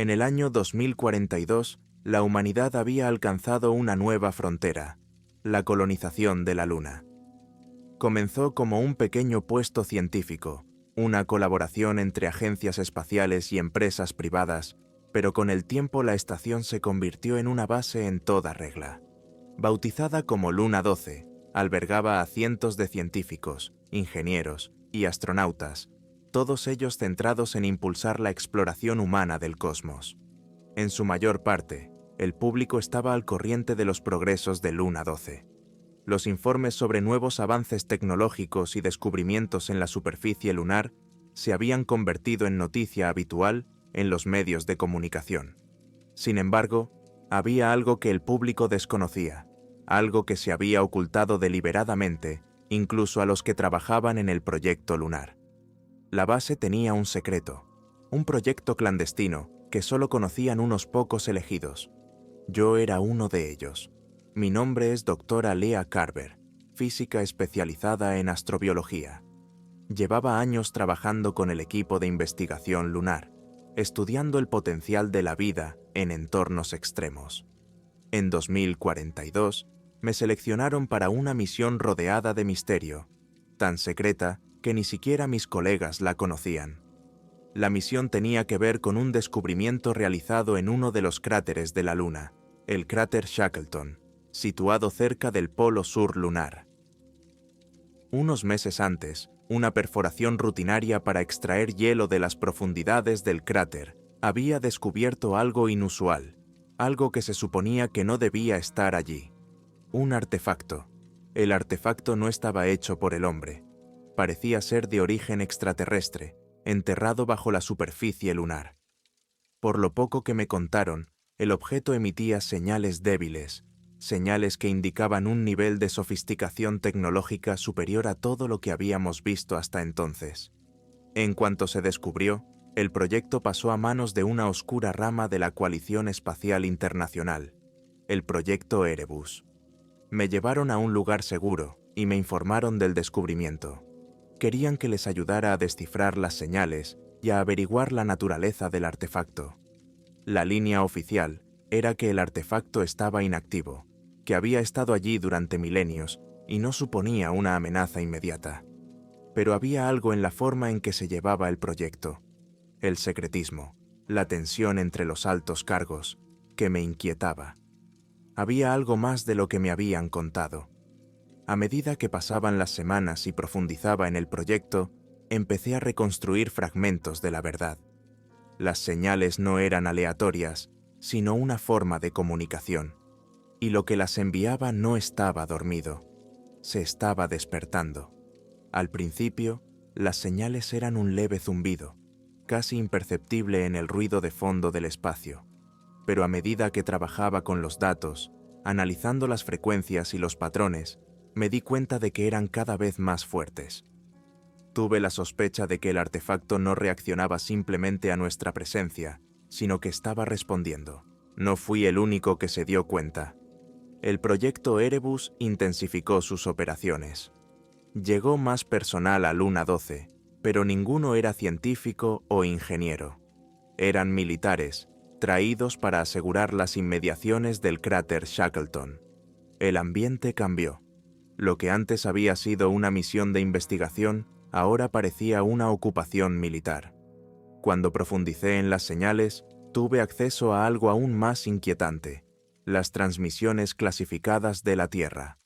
En el año 2042, la humanidad había alcanzado una nueva frontera, la colonización de la Luna. Comenzó como un pequeño puesto científico, una colaboración entre agencias espaciales y empresas privadas, pero con el tiempo la estación se convirtió en una base en toda regla. Bautizada como Luna 12, albergaba a cientos de científicos, ingenieros y astronautas, todos ellos centrados en impulsar la exploración humana del cosmos. En su mayor parte, el público estaba al corriente de los progresos de Luna 12. Los informes sobre nuevos avances tecnológicos y descubrimientos en la superficie lunar se habían convertido en noticia habitual en los medios de comunicación. Sin embargo, había algo que el público desconocía, algo que se había ocultado deliberadamente, incluso a los que trabajaban en el proyecto lunar. La base tenía un secreto, un proyecto clandestino que solo conocían unos pocos elegidos. Yo era uno de ellos. Mi nombre es Dra. Leah Carver, física especializada en astrobiología. Llevaba años trabajando con el equipo de investigación lunar, estudiando el potencial de la vida en entornos extremos. En 2042, me seleccionaron para una misión rodeada de misterio, tan secreta que ni siquiera mis colegas la conocían. La misión tenía que ver con un descubrimiento realizado en uno de los cráteres de la Luna, el cráter Shackleton, situado cerca del polo sur lunar. Unos meses antes, una perforación rutinaria para extraer hielo de las profundidades del cráter había descubierto algo inusual, algo que se suponía que no debía estar allí. Un artefacto. El artefacto no estaba hecho por el hombre. Parecía ser de origen extraterrestre, enterrado bajo la superficie lunar. Por lo poco que me contaron, el objeto emitía señales débiles, señales que indicaban un nivel de sofisticación tecnológica superior a todo lo que habíamos visto hasta entonces. En cuanto se descubrió, el proyecto pasó a manos de una oscura rama de la Coalición Espacial Internacional, el proyecto Erebus. Me llevaron a un lugar seguro y me informaron del descubrimiento. Querían que les ayudara a descifrar las señales y a averiguar la naturaleza del artefacto. La línea oficial era que el artefacto estaba inactivo, que había estado allí durante milenios y no suponía una amenaza inmediata. Pero había algo en la forma en que se llevaba el proyecto, el secretismo, la tensión entre los altos cargos, que me inquietaba. Había algo más de lo que me habían contado. A medida que pasaban las semanas y profundizaba en el proyecto, empecé a reconstruir fragmentos de la verdad. Las señales no eran aleatorias, sino una forma de comunicación. Y lo que las enviaba no estaba dormido, se estaba despertando. Al principio, las señales eran un leve zumbido, casi imperceptible en el ruido de fondo del espacio. Pero a medida que trabajaba con los datos, analizando las frecuencias y los patrones, me di cuenta de que eran cada vez más fuertes. Tuve la sospecha de que el artefacto no reaccionaba simplemente a nuestra presencia, sino que estaba respondiendo. No fui el único que se dio cuenta. El proyecto Erebus intensificó sus operaciones. Llegó más personal a Luna 12, pero ninguno era científico o ingeniero. Eran militares, traídos para asegurar las inmediaciones del cráter Shackleton. El ambiente cambió. Lo que antes había sido una misión de investigación, ahora parecía una ocupación militar. Cuando profundicé en las señales, tuve acceso a algo aún más inquietante: las transmisiones clasificadas de la Tierra.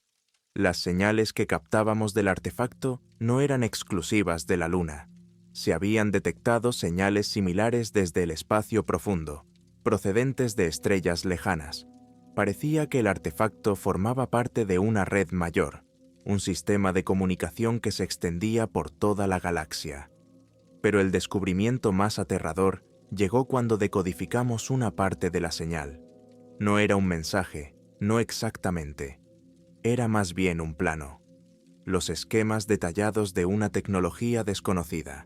Las señales que captábamos del artefacto no eran exclusivas de la Luna. Se habían detectado señales similares desde el espacio profundo, procedentes de estrellas lejanas. Parecía que el artefacto formaba parte de una red mayor, un sistema de comunicación que se extendía por toda la galaxia. Pero el descubrimiento más aterrador llegó cuando decodificamos una parte de la señal. No era un mensaje, no exactamente. Era más bien un plano. Los esquemas detallados de una tecnología desconocida.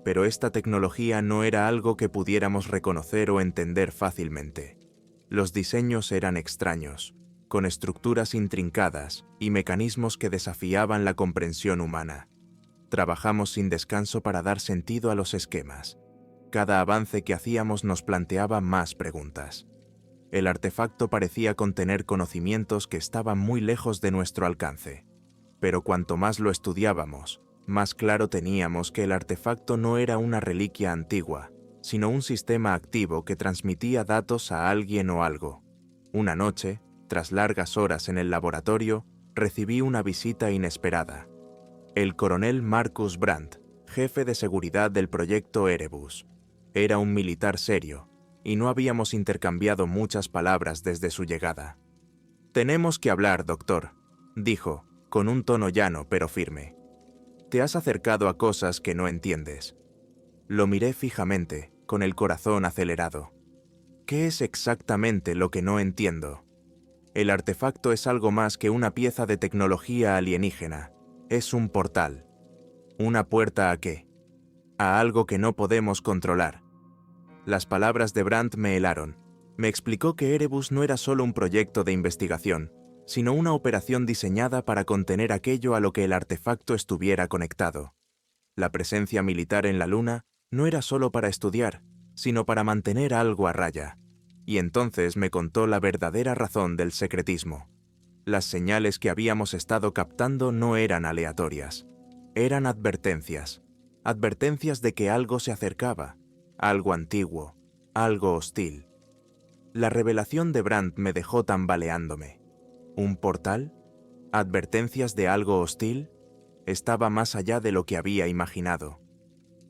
Pero esta tecnología no era algo que pudiéramos reconocer o entender fácilmente. Los diseños eran extraños, con estructuras intrincadas y mecanismos que desafiaban la comprensión humana. Trabajamos sin descanso para dar sentido a los esquemas. Cada avance que hacíamos nos planteaba más preguntas. El artefacto parecía contener conocimientos que estaban muy lejos de nuestro alcance. Pero cuanto más lo estudiábamos, más claro teníamos que el artefacto no era una reliquia antigua, sino un sistema activo que transmitía datos a alguien o algo. Una noche, tras largas horas en el laboratorio, recibí una visita inesperada. El coronel Marcus Brandt, jefe de seguridad del proyecto Erebus. Era un militar serio, y no habíamos intercambiado muchas palabras desde su llegada. «Tenemos que hablar, doctor», dijo, con un tono llano pero firme. «Te has acercado a cosas que no entiendes». Lo miré fijamente, con el corazón acelerado. «¿Qué es exactamente lo que no entiendo?» «El artefacto es algo más que una pieza de tecnología alienígena. Es un portal». «¿Una puerta a qué?» «A algo que no podemos controlar». Las palabras de Brandt me helaron. Me explicó que Erebus no era solo un proyecto de investigación, sino una operación diseñada para contener aquello a lo que el artefacto estuviera conectado. La presencia militar en la Luna no era solo para estudiar, sino para mantener algo a raya. Y entonces me contó la verdadera razón del secretismo. Las señales que habíamos estado captando no eran aleatorias. Eran advertencias. Advertencias de que algo se acercaba, algo antiguo, algo hostil. La revelación de Brandt me dejó tambaleándome. ¿Un portal? ¿Advertencias de algo hostil? Estaba más allá de lo que había imaginado.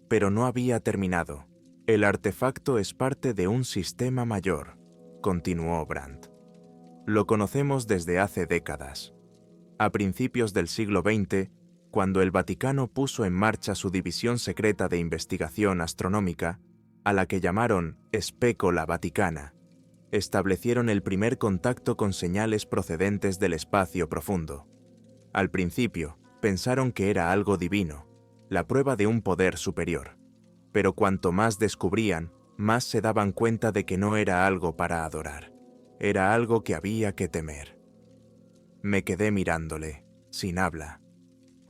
Pero no había terminado. El artefacto es parte de un sistema mayor, continuó Brandt. Lo conocemos desde hace décadas. A principios del siglo XX, cuando el Vaticano puso en marcha su división secreta de investigación astronómica, a la que llamaron Spécola Vaticana, establecieron el primer contacto con señales procedentes del espacio profundo. Al principio, pensaron que era algo divino, la prueba de un poder superior. Pero cuanto más descubrían, más se daban cuenta de que no era algo para adorar. Era algo que había que temer. Me quedé mirándole, sin habla.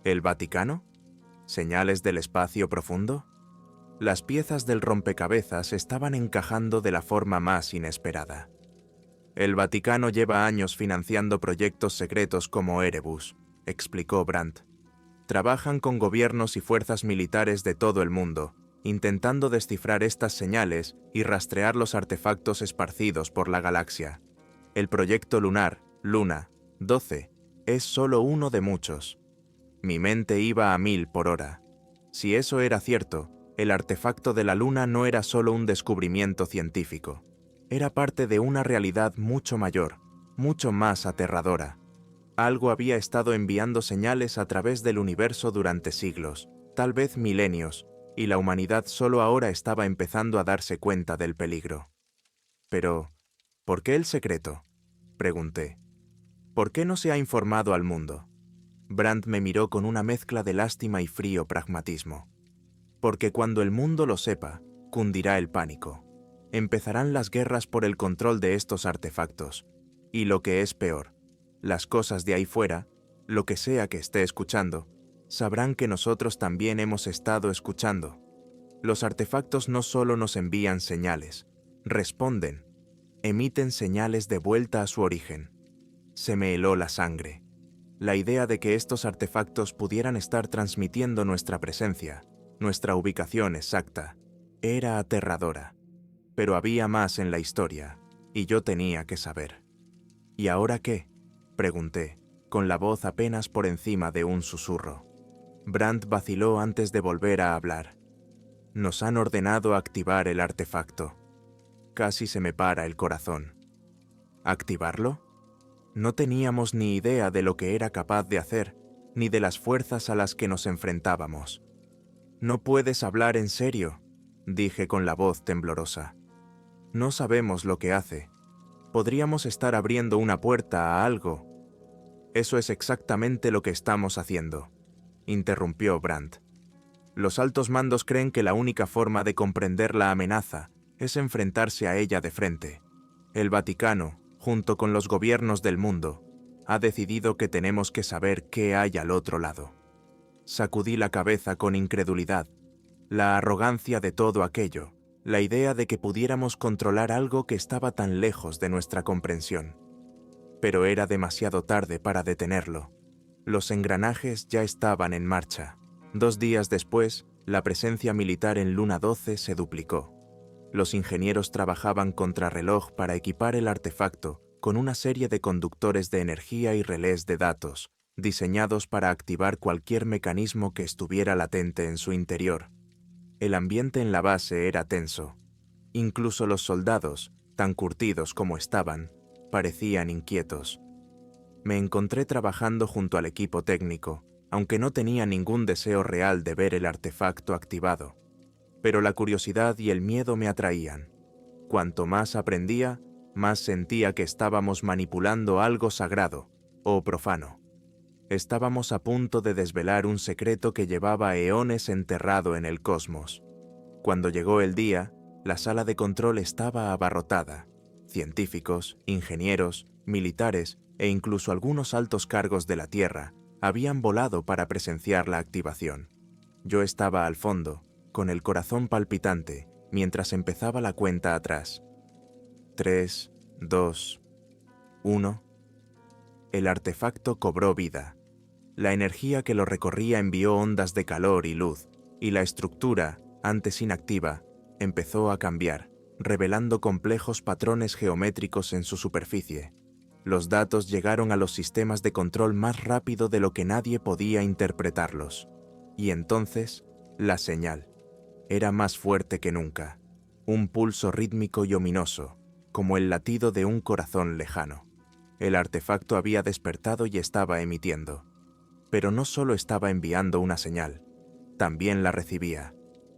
¿El Vaticano? ¿Señales del espacio profundo? Las piezas del rompecabezas estaban encajando de la forma más inesperada. El Vaticano lleva años financiando proyectos secretos como Erebus, explicó Brandt. Trabajan con gobiernos y fuerzas militares de todo el mundo, intentando descifrar estas señales y rastrear los artefactos esparcidos por la galaxia. El proyecto lunar, Luna 12, es solo uno de muchos. Mi mente iba a 1000 por hora. Si eso era cierto, el artefacto de la Luna no era solo un descubrimiento científico. Era parte de una realidad mucho mayor, mucho más aterradora. Algo había estado enviando señales a través del universo durante siglos, tal vez milenios, y la humanidad solo ahora estaba empezando a darse cuenta del peligro. Pero, ¿por qué el secreto?, pregunté. ¿Por qué no se ha informado al mundo? Brandt me miró con una mezcla de lástima y frío pragmatismo. Porque cuando el mundo lo sepa, cundirá el pánico. Empezarán las guerras por el control de estos artefactos. Y lo que es peor, las cosas de ahí fuera, lo que sea que esté escuchando, sabrán que nosotros también hemos estado escuchando. Los artefactos no solo nos envían señales, responden, emiten señales de vuelta a su origen. Se me heló la sangre. La idea de que estos artefactos pudieran estar transmitiendo nuestra presencia, nuestra ubicación exacta, era aterradora. Pero había más en la historia, y yo tenía que saber. ¿Y ahora qué?, pregunté, con la voz apenas por encima de un susurro. Brandt vaciló antes de volver a hablar. Nos han ordenado activar el artefacto. Casi se me para el corazón. ¿Activarlo? No teníamos ni idea de lo que era capaz de hacer, ni de las fuerzas a las que nos enfrentábamos. «No puedes hablar en serio», dije con la voz temblorosa. «No sabemos lo que hace. Podríamos estar abriendo una puerta a algo». «Eso es exactamente lo que estamos haciendo», interrumpió Brandt. «Los altos mandos creen que la única forma de comprender la amenaza es enfrentarse a ella de frente. El Vaticano, junto con los gobiernos del mundo, ha decidido que tenemos que saber qué hay al otro lado». Sacudí la cabeza con incredulidad. La arrogancia de todo aquello, la idea de que pudiéramos controlar algo que estaba tan lejos de nuestra comprensión. Pero era demasiado tarde para detenerlo. Los engranajes ya estaban en marcha. 2 días después, la presencia militar en Luna 12 se duplicó. Los ingenieros trabajaban contrarreloj para equipar el artefacto con una serie de conductores de energía y relés de datos, diseñados para activar cualquier mecanismo que estuviera latente en su interior. El ambiente en la base era tenso. Incluso los soldados, tan curtidos como estaban, parecían inquietos. Me encontré trabajando junto al equipo técnico, aunque no tenía ningún deseo real de ver el artefacto activado. Pero la curiosidad y el miedo me atraían. Cuanto más aprendía, más sentía que estábamos manipulando algo sagrado o profano. Estábamos a punto de desvelar un secreto que llevaba eones enterrado en el cosmos. Cuando llegó el día, la sala de control estaba abarrotada. Científicos, ingenieros, militares e incluso algunos altos cargos de la Tierra habían volado para presenciar la activación. Yo estaba al fondo, con el corazón palpitante, mientras empezaba la cuenta atrás. 3, 2, 1. El artefacto cobró vida. La energía que lo recorría envió ondas de calor y luz, y la estructura, antes inactiva, empezó a cambiar, revelando complejos patrones geométricos en su superficie. Los datos llegaron a los sistemas de control más rápido de lo que nadie podía interpretarlos. Y entonces, la señal. Era más fuerte que nunca. Un pulso rítmico y ominoso, como el latido de un corazón lejano. El artefacto había despertado y estaba emitiendo. Pero no solo estaba enviando una señal, también la recibía.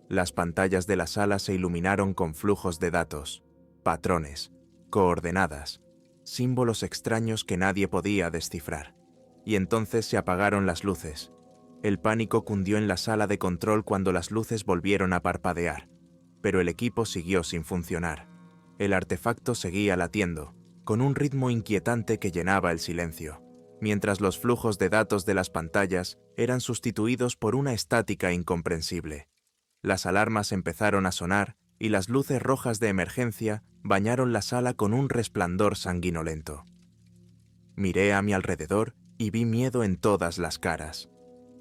Las pantallas de la sala se iluminaron con flujos de datos, patrones, coordenadas, símbolos extraños que nadie podía descifrar. Y entonces se apagaron las luces. El pánico cundió en la sala de control cuando las luces volvieron a parpadear, pero el equipo siguió sin funcionar. El artefacto seguía latiendo, con un ritmo inquietante que llenaba el silencio, mientras los flujos de datos de las pantallas eran sustituidos por una estática incomprensible. Las alarmas empezaron a sonar y las luces rojas de emergencia bañaron la sala con un resplandor sanguinolento. Miré a mi alrededor y vi miedo en todas las caras.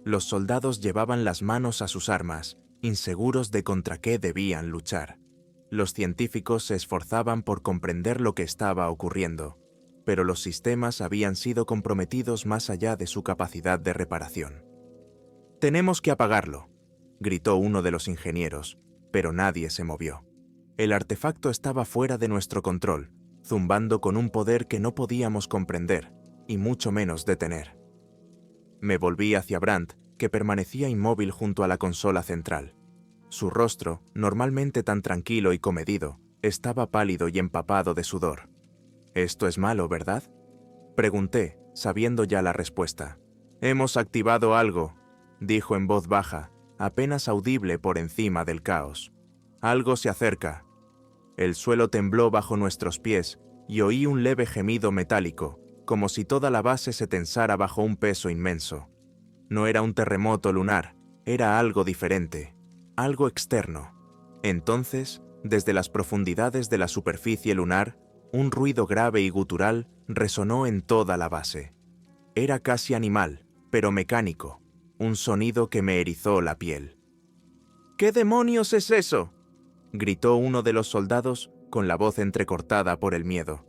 Los soldados llevaban las manos a sus armas, inseguros de contra qué debían luchar. Los científicos se esforzaban por comprender lo que estaba ocurriendo, pero los sistemas habían sido comprometidos más allá de su capacidad de reparación. «Tenemos que apagarlo», gritó uno de los ingenieros, pero nadie se movió. El artefacto estaba fuera de nuestro control, zumbando con un poder que no podíamos comprender, y mucho menos detener. Me volví hacia Brandt, que permanecía inmóvil junto a la consola central. Su rostro, normalmente tan tranquilo y comedido, estaba pálido y empapado de sudor. «¿Esto es malo, verdad?», pregunté, sabiendo ya la respuesta. «Hemos activado algo», dijo en voz baja, apenas audible por encima del caos. «Algo se acerca». El suelo tembló bajo nuestros pies y oí un leve gemido metálico, como si toda la base se tensara bajo un peso inmenso. No era un terremoto lunar, era algo diferente, algo externo. Entonces, desde las profundidades de la superficie lunar, un ruido grave y gutural resonó en toda la base. Era casi animal, pero mecánico, un sonido que me erizó la piel. «¿Qué demonios es eso?», gritó uno de los soldados con la voz entrecortada por el miedo.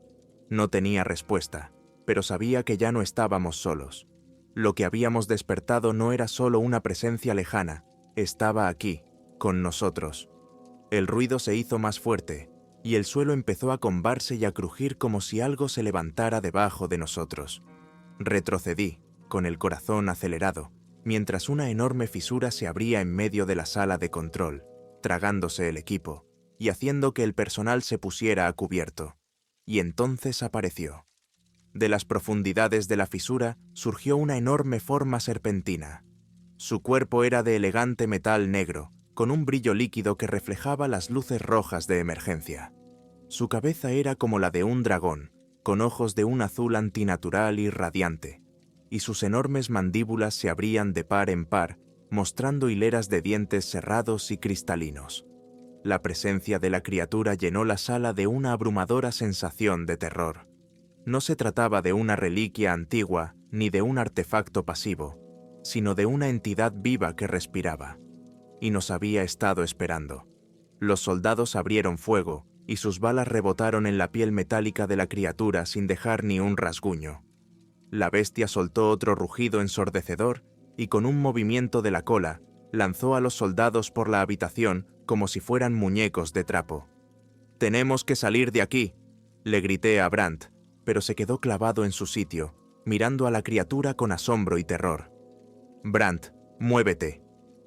No tenía respuesta, pero sabía que ya no estábamos solos. Lo que habíamos despertado no era solo una presencia lejana, estaba aquí, con nosotros. El ruido se hizo más fuerte, y el suelo empezó a combarse y a crujir como si algo se levantara debajo de nosotros. Retrocedí, con el corazón acelerado, mientras una enorme fisura se abría en medio de la sala de control, tragándose el equipo, y haciendo que el personal se pusiera a cubierto. Y entonces apareció. De las profundidades de la fisura surgió una enorme forma serpentina. Su cuerpo era de elegante metal negro, con un brillo líquido que reflejaba las luces rojas de emergencia. Su cabeza era como la de un dragón, con ojos de un azul antinatural y radiante, y sus enormes mandíbulas se abrían de par en par, mostrando hileras de dientes cerrados y cristalinos. La presencia de la criatura llenó la sala de una abrumadora sensación de terror. No se trataba de una reliquia antigua ni de un artefacto pasivo, sino de una entidad viva que respiraba. Y nos había estado esperando. Los soldados abrieron fuego y sus balas rebotaron en la piel metálica de la criatura sin dejar ni un rasguño. La bestia soltó otro rugido ensordecedor y con un movimiento de la cola lanzó a los soldados por la habitación como si fueran muñecos de trapo. «¡Tenemos que salir de aquí!», le grité a Brandt, pero se quedó clavado en su sitio, mirando a la criatura con asombro y terror. «Brandt, muévete».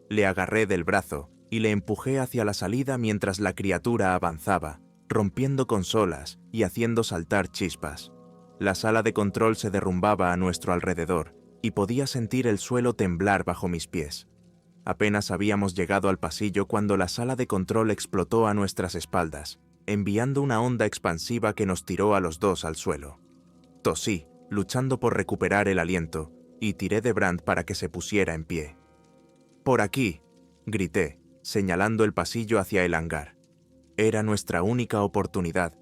Le agarré del brazo y le empujé hacia la salida mientras la criatura avanzaba, rompiendo consolas y haciendo saltar chispas. La sala de control se derrumbaba a nuestro alrededor y podía sentir el suelo temblar bajo mis pies. Apenas habíamos llegado al pasillo cuando la sala de control explotó a nuestras espaldas, enviando una onda expansiva que nos tiró a los dos al suelo. Tosí, luchando por recuperar el aliento, y tiré de Brandt para que se pusiera en pie. «¡Por aquí!», grité, señalando el pasillo hacia el hangar. Era nuestra única oportunidad.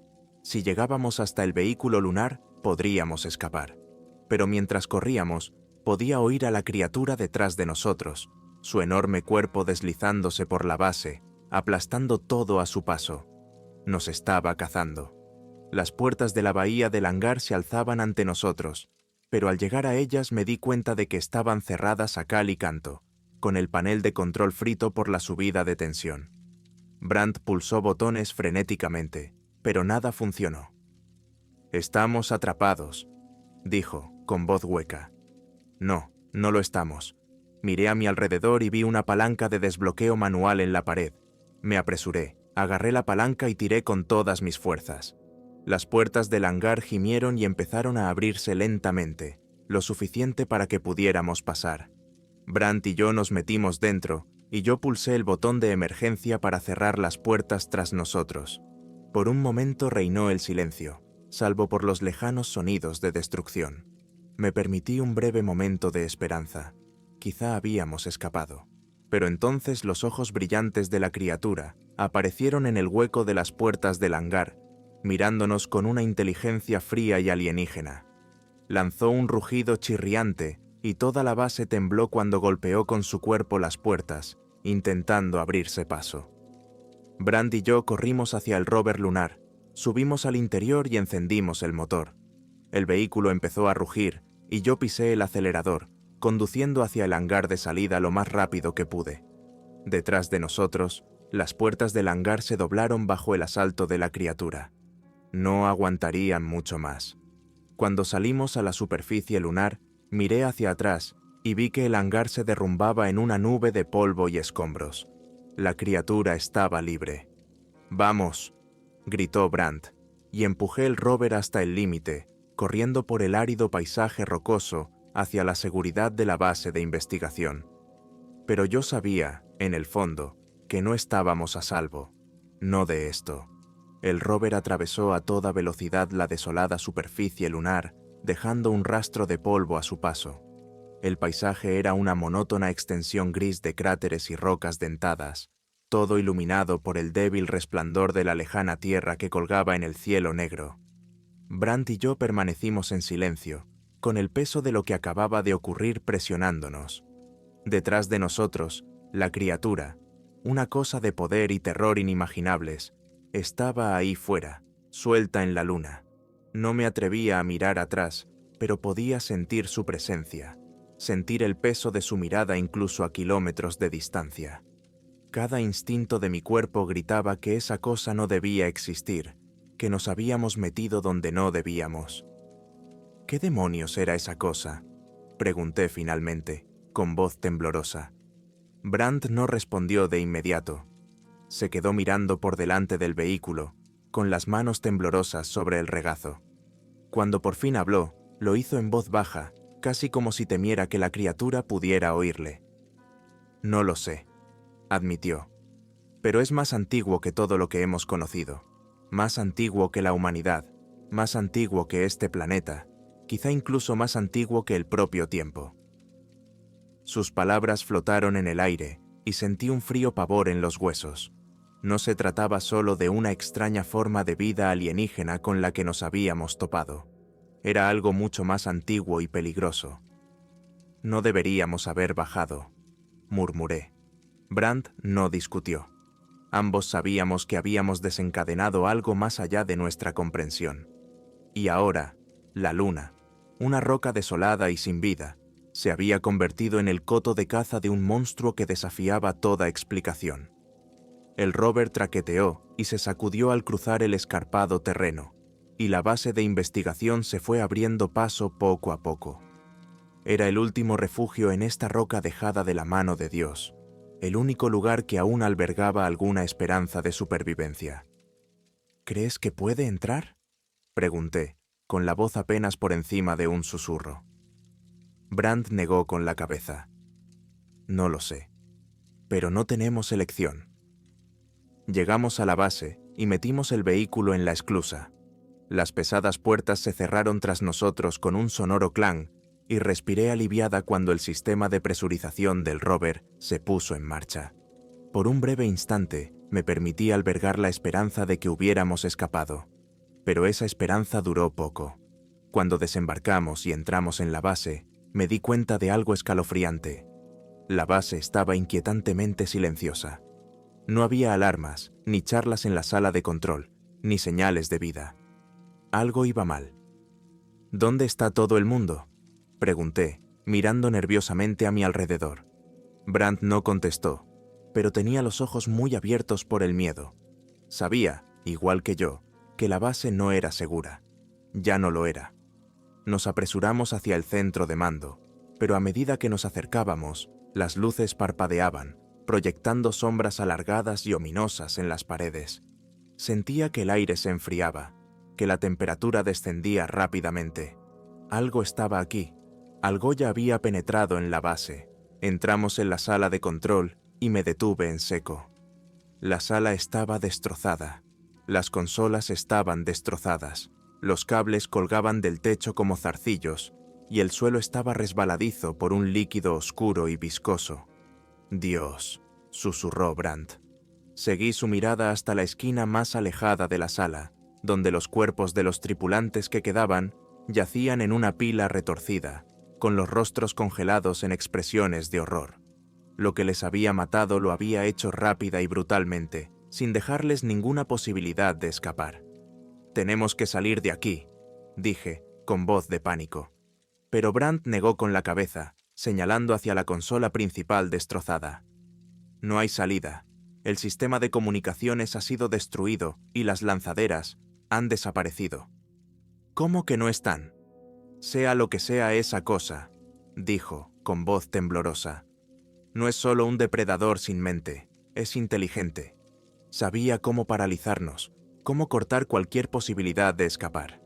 Si llegábamos hasta el vehículo lunar, podríamos escapar. Pero mientras corríamos, podía oír a la criatura detrás de nosotros, su enorme cuerpo deslizándose por la base, aplastando todo a su paso. Nos estaba cazando. Las puertas de la bahía del hangar se alzaban ante nosotros, pero al llegar a ellas me di cuenta de que estaban cerradas a cal y canto, con el panel de control frito por la subida de tensión. Brandt pulsó botones frenéticamente, pero nada funcionó. «Estamos atrapados», dijo, con voz hueca. «No, no lo estamos». Miré a mi alrededor y vi una palanca de desbloqueo manual en la pared. Me apresuré, agarré la palanca y tiré con todas mis fuerzas. Las puertas del hangar gimieron y empezaron a abrirse lentamente, lo suficiente para que pudiéramos pasar. Brandt y yo nos metimos dentro, y yo pulsé el botón de emergencia para cerrar las puertas tras nosotros. Por un momento reinó el silencio, salvo por los lejanos sonidos de destrucción. Me permití un breve momento de esperanza. Quizá habíamos escapado. Pero entonces los ojos brillantes de la criatura aparecieron en el hueco de las puertas del hangar, mirándonos con una inteligencia fría y alienígena. Lanzó un rugido chirriante y toda la base tembló cuando golpeó con su cuerpo las puertas, intentando abrirse paso. Brandt y yo corrimos hacia el rover lunar, subimos al interior y encendimos el motor. El vehículo empezó a rugir y yo pisé el acelerador, conduciendo hacia el hangar de salida lo más rápido que pude. Detrás de nosotros, las puertas del hangar se doblaron bajo el asalto de la criatura. No aguantarían mucho más. Cuando salimos a la superficie lunar, miré hacia atrás y vi que el hangar se derrumbaba en una nube de polvo y escombros. La criatura estaba libre. «¡Vamos!», gritó Brandt, y empujé el rover hasta el límite, corriendo por el árido paisaje rocoso hacia la seguridad de la base de investigación. Pero yo sabía, en el fondo, que no estábamos a salvo. No de esto. El rover atravesó a toda velocidad la desolada superficie lunar, dejando un rastro de polvo a su paso. El paisaje era una monótona extensión gris de cráteres y rocas dentadas, todo iluminado por el débil resplandor de la lejana tierra que colgaba en el cielo negro. Brandt y yo permanecimos en silencio, con el peso de lo que acababa de ocurrir presionándonos. Detrás de nosotros, la criatura, una cosa de poder y terror inimaginables, estaba ahí fuera, suelta en la luna. No me atrevía a mirar atrás, pero podía sentir su presencia, sentir el peso de su mirada incluso a kilómetros de distancia. Cada instinto de mi cuerpo gritaba que esa cosa no debía existir, que nos habíamos metido donde no debíamos. «¿Qué demonios era esa cosa?», pregunté finalmente, con voz temblorosa. Brandt no respondió de inmediato. Se quedó mirando por delante del vehículo, con las manos temblorosas sobre el regazo. Cuando por fin habló, lo hizo en voz baja, casi como si temiera que la criatura pudiera oírle. «No lo sé», admitió. «Pero es más antiguo que todo lo que hemos conocido, más antiguo que la humanidad, más antiguo que este planeta, quizá incluso más antiguo que el propio tiempo». Sus palabras flotaron en el aire y sentí un frío pavor en los huesos. No se trataba solo de una extraña forma de vida alienígena con la que nos habíamos topado. Era algo mucho más antiguo y peligroso. No deberíamos haber bajado, murmuré. Brandt no discutió. Ambos sabíamos que habíamos desencadenado algo más allá de nuestra comprensión. Y ahora, la luna, una roca desolada y sin vida, se había convertido en el coto de caza de un monstruo que desafiaba toda explicación. El rover traqueteó y se sacudió al cruzar el escarpado terreno, y la base de investigación se fue abriendo paso poco a poco. Era el último refugio en esta roca dejada de la mano de Dios, el único lugar que aún albergaba alguna esperanza de supervivencia. ¿Crees que puede entrar?, pregunté, con la voz apenas por encima de un susurro. Brandt negó con la cabeza. No lo sé, pero no tenemos elección. Llegamos a la base y metimos el vehículo en la esclusa. Las pesadas puertas se cerraron tras nosotros con un sonoro clang y respiré aliviada cuando el sistema de presurización del rover se puso en marcha. Por un breve instante me permití albergar la esperanza de que hubiéramos escapado, pero esa esperanza duró poco. Cuando desembarcamos y entramos en la base, me di cuenta de algo escalofriante. La base estaba inquietantemente silenciosa. No había alarmas, ni charlas en la sala de control, ni señales de vida. Algo iba mal. ¿Dónde está todo el mundo?, pregunté, mirando nerviosamente a mi alrededor. Brandt no contestó, pero tenía los ojos muy abiertos por el miedo. Sabía, igual que yo, que la base no era segura. Ya no lo era. Nos apresuramos hacia el centro de mando, pero a medida que nos acercábamos, las luces parpadeaban, proyectando sombras alargadas y ominosas en las paredes. Sentía que el aire se enfriaba, que la temperatura descendía rápidamente. Algo estaba aquí. Algo ya había penetrado en la base. Entramos en la sala de control y me detuve en seco. La sala estaba destrozada. Las consolas estaban destrozadas. Los cables colgaban del techo como zarcillos y el suelo estaba resbaladizo por un líquido oscuro y viscoso. «Dios», susurró Brandt. Seguí su mirada hasta la esquina más alejada de la sala, donde los cuerpos de los tripulantes que quedaban yacían en una pila retorcida, con los rostros congelados en expresiones de horror. Lo que les había matado lo había hecho rápida y brutalmente, sin dejarles ninguna posibilidad de escapar. «Tenemos que salir de aquí», dije, con voz de pánico. Pero Brandt negó con la cabeza, señalando hacia la consola principal destrozada. «No hay salida. El sistema de comunicaciones ha sido destruido y las lanzaderas han desaparecido». «¿Cómo que no están?». «Sea lo que sea esa cosa», dijo, con voz temblorosa. «No es solo un depredador sin mente, es inteligente. Sabía cómo paralizarnos, cómo cortar cualquier posibilidad de escapar».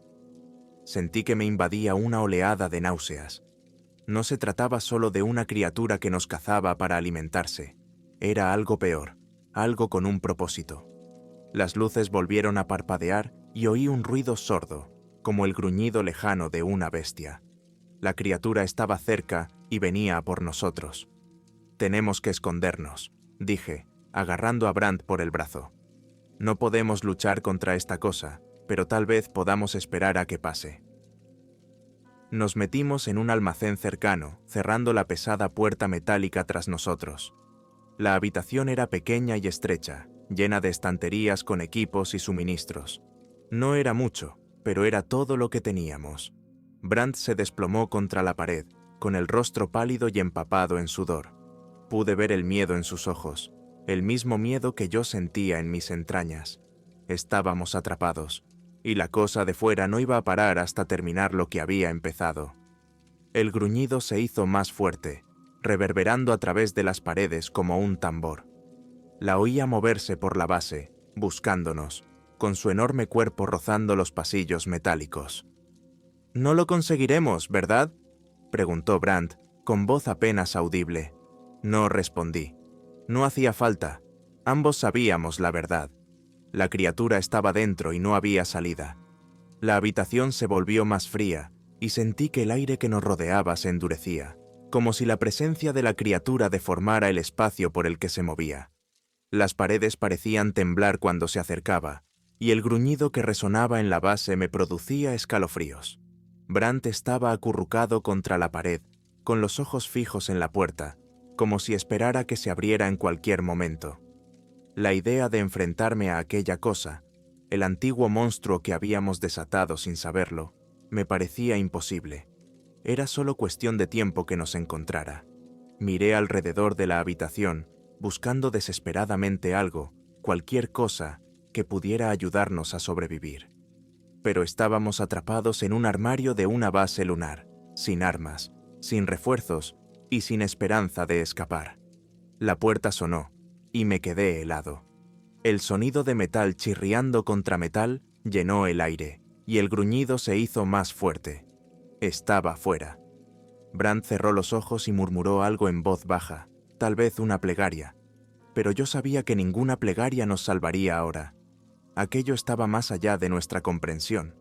Sentí que me invadía una oleada de náuseas. No se trataba solo de una criatura que nos cazaba para alimentarse. Era algo peor, algo con un propósito. Las luces volvieron a parpadear y oí un ruido sordo, como el gruñido lejano de una bestia. La criatura estaba cerca y venía a por nosotros. «Tenemos que escondernos», dije, agarrando a Brandt por el brazo. «No podemos luchar contra esta cosa, pero tal vez podamos esperar a que pase». Nos metimos en un almacén cercano, cerrando la pesada puerta metálica tras nosotros. La habitación era pequeña y estrecha, llena de estanterías con equipos y suministros. No era mucho, pero era todo lo que teníamos. Brandt se desplomó contra la pared, con el rostro pálido y empapado en sudor. Pude ver el miedo en sus ojos, el mismo miedo que yo sentía en mis entrañas. Estábamos atrapados, y la cosa de fuera no iba a parar hasta terminar lo que había empezado. El gruñido se hizo más fuerte, reverberando a través de las paredes como un tambor. La oía moverse por la base, buscándonos, con su enorme cuerpo rozando los pasillos metálicos. «No lo conseguiremos, ¿verdad?», preguntó Brandt, con voz apenas audible. No respondí. No hacía falta. Ambos sabíamos la verdad. La criatura estaba dentro y no había salida. La habitación se volvió más fría y sentí que el aire que nos rodeaba se endurecía, como si la presencia de la criatura deformara el espacio por el que se movía. Las paredes parecían temblar cuando se acercaba, y el gruñido que resonaba en la base me producía escalofríos. Brandt estaba acurrucado contra la pared, con los ojos fijos en la puerta, como si esperara que se abriera en cualquier momento. La idea de enfrentarme a aquella cosa, el antiguo monstruo que habíamos desatado sin saberlo, me parecía imposible. Era solo cuestión de tiempo que nos encontrara. Miré alrededor de la habitación, buscando desesperadamente algo, cualquier cosa, que pudiera ayudarnos a sobrevivir. Pero estábamos atrapados en un armario de una base lunar, sin armas, sin refuerzos y sin esperanza de escapar. La puerta sonó, y me quedé helado. El sonido de metal chirriando contra metal llenó el aire, y el gruñido se hizo más fuerte. Estaba fuera. Brandt cerró los ojos y murmuró algo en voz baja, tal vez una plegaria, pero yo sabía que ninguna plegaria nos salvaría ahora. Aquello estaba más allá de nuestra comprensión,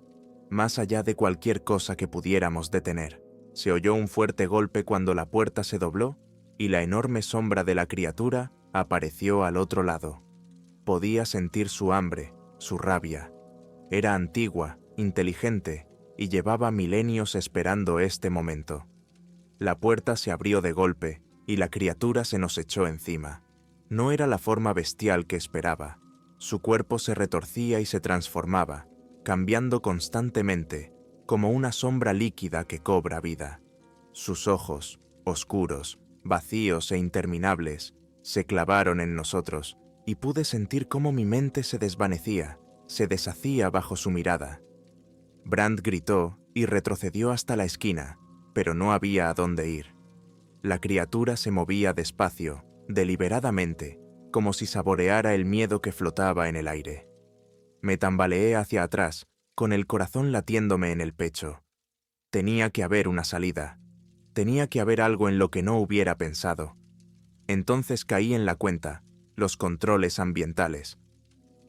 más allá de cualquier cosa que pudiéramos detener. Se oyó un fuerte golpe cuando la puerta se dobló y la enorme sombra de la criatura apareció al otro lado. Podía sentir su hambre, su rabia. Era antigua, inteligente y llevaba milenios esperando este momento. La puerta se abrió de golpe y la criatura se nos echó encima. No era la forma bestial que esperaba. Su cuerpo se retorcía y se transformaba, cambiando constantemente, como una sombra líquida que cobra vida. Sus ojos, oscuros, vacíos e interminables, se clavaron en nosotros, y pude sentir cómo mi mente se desvanecía, se deshacía bajo su mirada. Brandt gritó y retrocedió hasta la esquina, pero no había a dónde ir. La criatura se movía despacio, deliberadamente, como si saboreara el miedo que flotaba en el aire. Me tambaleé hacia atrás, con el corazón latiéndome en el pecho. Tenía que haber una salida. Tenía que haber algo en lo que no hubiera pensado. Entonces caí en la cuenta, los controles ambientales.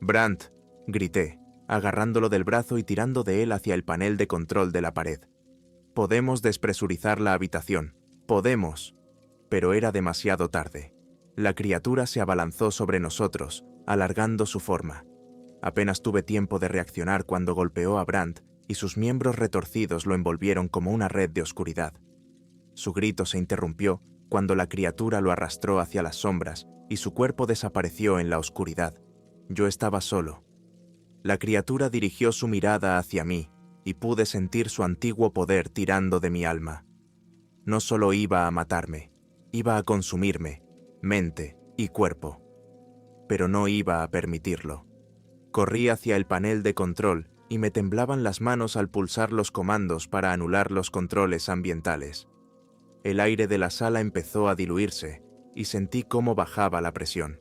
«Brandt», grité, agarrándolo del brazo y tirando de él hacia el panel de control de la pared. «Podemos despresurizar la habitación. Podemos». Pero era demasiado tarde. La criatura se abalanzó sobre nosotros, alargando su forma. Apenas tuve tiempo de reaccionar cuando golpeó a Brandt y sus miembros retorcidos lo envolvieron como una red de oscuridad. Su grito se interrumpió cuando la criatura lo arrastró hacia las sombras y su cuerpo desapareció en la oscuridad. Yo estaba solo. La criatura dirigió su mirada hacia mí y pude sentir su antiguo poder tirando de mi alma. No solo iba a matarme, iba a consumirme, mente y cuerpo. Pero no iba a permitirlo. Corrí hacia el panel de control y me temblaban las manos al pulsar los comandos para anular los controles ambientales. El aire de la sala empezó a diluirse y sentí cómo bajaba la presión.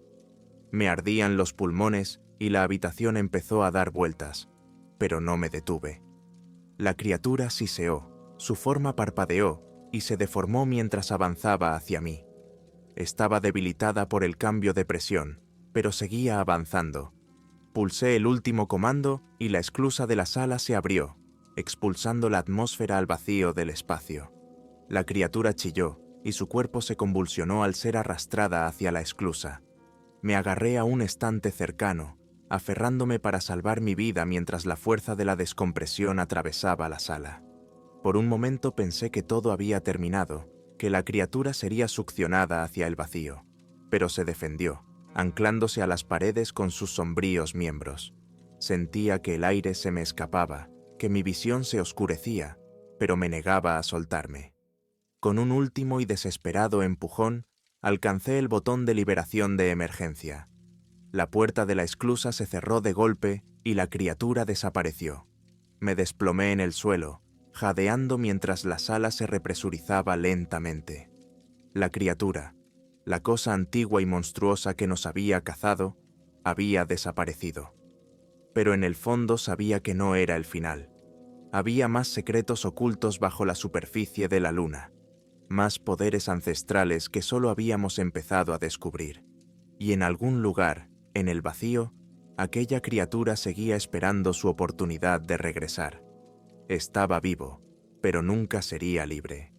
Me ardían los pulmones y la habitación empezó a dar vueltas, pero no me detuve. La criatura siseó, su forma parpadeó y se deformó mientras avanzaba hacia mí. Estaba debilitada por el cambio de presión, pero seguía avanzando. Pulsé el último comando y la esclusa de la sala se abrió, expulsando la atmósfera al vacío del espacio. La criatura chilló y su cuerpo se convulsionó al ser arrastrada hacia la esclusa. Me agarré a un estante cercano, aferrándome para salvar mi vida mientras la fuerza de la descompresión atravesaba la sala. Por un momento pensé que todo había terminado, que la criatura sería succionada hacia el vacío, pero se defendió, anclándose a las paredes con sus sombríos miembros. Sentía que el aire se me escapaba, que mi visión se oscurecía, pero me negaba a soltarme. Con un último y desesperado empujón, alcancé el botón de liberación de emergencia. La puerta de la esclusa se cerró de golpe y la criatura desapareció. Me desplomé en el suelo, jadeando mientras la sala se represurizaba lentamente. La criatura, la cosa antigua y monstruosa que nos había cazado, había desaparecido. Pero en el fondo sabía que no era el final. Había más secretos ocultos bajo la superficie de la luna, más poderes ancestrales que solo habíamos empezado a descubrir. Y en algún lugar, en el vacío, aquella criatura seguía esperando su oportunidad de regresar. Estaba vivo, pero nunca sería libre.